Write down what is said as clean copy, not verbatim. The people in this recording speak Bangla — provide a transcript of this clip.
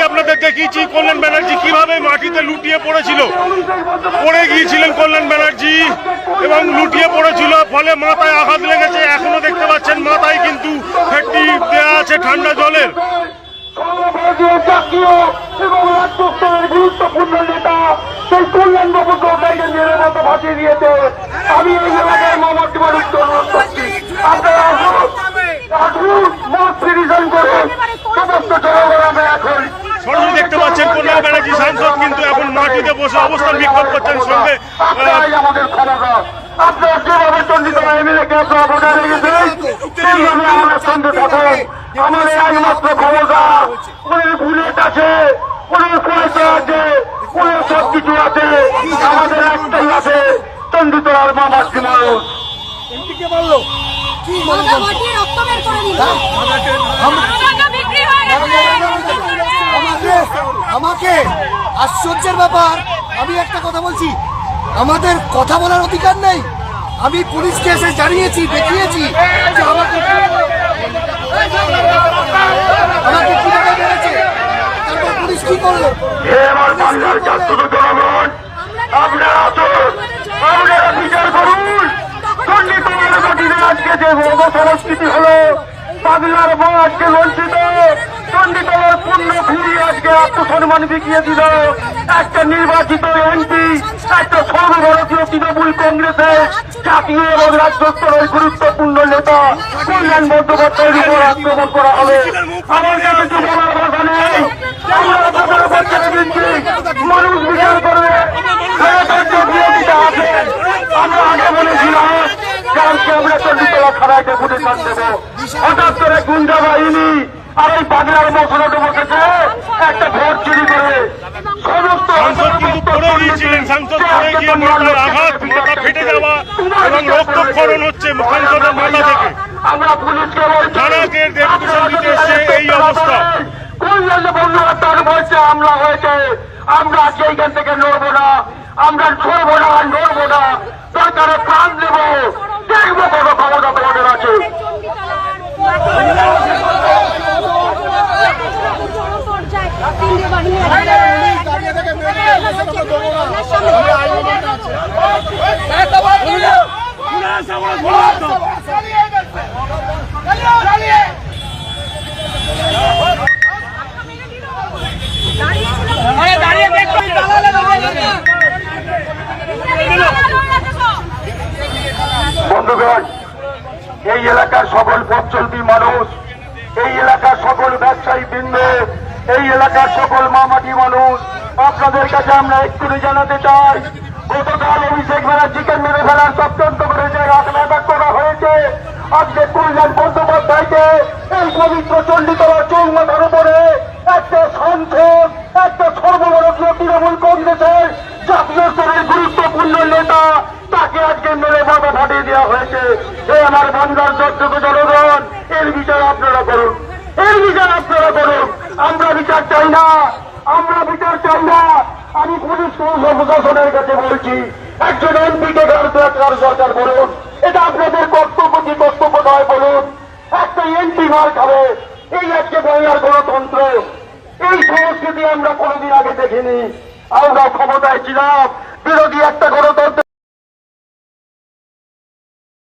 আপনাদের দেখিয়েছি কল্যাণ ব্যানার্জি কিভাবে মাটিতে লুটিয়ে পড়েছিল, পড়ে গিয়েছিলেন কল্যাণ ব্যানার্জি এবং লুটিয়ে পড়েছিল, ফলে মাথায় আঘাত লেগেছে। এখনো দেখতে পাচ্ছেন মাথায় কিন্তু ফেটটি দেওয়া আছে ঠান্ডা জলের। গুরুত্বপূর্ণ নেতা সেই কল্যাণ বাবুকে মেরে মতো ভাসিয়ে দিয়েছে। আমি এই এলাকায় মমতা বাড়িতে অনুরোধ করছি, আপনারা সমস্ত জনগণে এখন সরাসরি দেখতে পাচ্ছেন কল্যাণ ব্যানার্জি সাংসদ কিন্তু এখন মাটিতে বসে অবস্থান বিক্ষোভ করছেন। সঙ্গে আমাদের ক্ষমতা আপনারা যেভাবে চন্ডিতলা এমএলএকে আপনারা বজায় রেখেছেন সেইভাবে আমাদের সঙ্গে থাকুন। আমাদের একমাত্র ক্ষমতা ওদের বুলেট আছে, ওদের পয়সা আছে, ওদের সব কিছু আছে, আমাদের একটাই আছে চন্ডিতলার মামাটি মানুষ। আমাকে আশ্চর্যের ব্যাপার, আমি একটা কথা বলছি, আমাদের কথা বলার অধিকার নেই। আমি পুলিশকে এসে জানিয়েছি, দেখিয়েছি যে আমাকে কিভাবে মেরেছে, তারপর পুলিশ কি করলো। আমার বাংলার জাতীয় জনগণ আপনারা আসুন, আপনারা বিচার করুন। চন্ডিতলার মাটিতে আজকে যে অবসংস্কৃতি হলো, বাংলার মা আজকে লঞ্চিত, চন্ডিতলার পূর্ণ ফিরিয়ে আজকে আত্মসম্মান বিকিয়ে দিল একটা নির্বাচিত এমপি, একটা সর্বভারতীয় তৃণমূল কংগ্রেসের জাতীয় এবং রাজ্য স্তরের গুরুত্বপূর্ণ নেতা কল্যাণ বন্দ্যোপাধ্যায়ের উপর আক্রমণ করা হবে। আমার কাছে কিছু বলার কথা নেই, আমরা কথার বাচ্চারা দিচ্ছি, মানুষ বিচার করবে। বিরোধিতা আছে, আমরা আগে বলেছিলাম কালকে আমরা চন্ডিতলা থানায় ডেপুটেশন দেবো। হঠাৎ করে গুন্ডা বাহিনী আর এই বাংলার মশলাটা বসেছে একটা ভোট চুরি করে সমস্ত সাংসদ কিন্তু পড়ে গিয়েছিলেন। সাংসদ পড়ে গিয়ে মাথার আঘাত, মাথা ফেটে যাওয়া এবং রক্তক্ষরণ হচ্ছে সাংসদের মাথা থেকে। আমরা পুলিশকে থানাকে ডেপুটেশন দিতে এসে এই অবস্থা। বন্দ্যোপাধ্যায়ের বলছে হামলা হয়েছে, আমরা আজকে এইখান থেকে নড়বো না, আমরা ছড়বো না, নড়বো না, সরকারের প্রাণ দেবো, দেখবো কত ক্ষমতা তোমাদের আছে। বন্ধুগণ, এই এলাকার সকল পথ চলতি মানুষ, এই এলাকার সকল ব্যবসায়ী বৃন্দ, এই এলাকার সকল মামাটি মানুষ, আপনাদের কাছে আমরা এক্ষুনি জানাতে চাই, গতকাল অভিষেক ব্যানার্জিকে মেরে ফেলার চক্রান্ত করে যে রাত করা হয়েছে, আজকে কল্যাণ বন্দ্যোপাধ্যায়কে এই পবিত্র চণ্ডীতলার চৌমাথার উপরে একটা সংসদ, একটা সর্বভারতীয় তৃণমূল কংগ্রেসের জাতীয় স্তরের গুরুত্বপূর্ণ নেতা, তাকে আজকে মেরে মাথা ফাটিয়ে দেওয়া হয়েছে। এই আমার বাংলার যোগ্য জনগণ, এর বিচার আপনারা করুন, এর বিচার আপনারা করুন। আমরা বিচার চাই না, আমরা বিচার চাই না। আমি পুলিশ প্রশাসনের কাছে বলছি, একজন এমপিকে সরকার বলুন, এটা আপনাদের কর্তব্য কি কর্তব্য নয় বলুন। একটা এমপি মার খাবে, এই আজকে বাংলার গণতন্ত্র, এই সংস্কৃতি আমরা কোনোদিন আগে দেখিনি। আমরা ক্ষমতায় ছিলাম, বিরোধী একটা গণতন্ত্র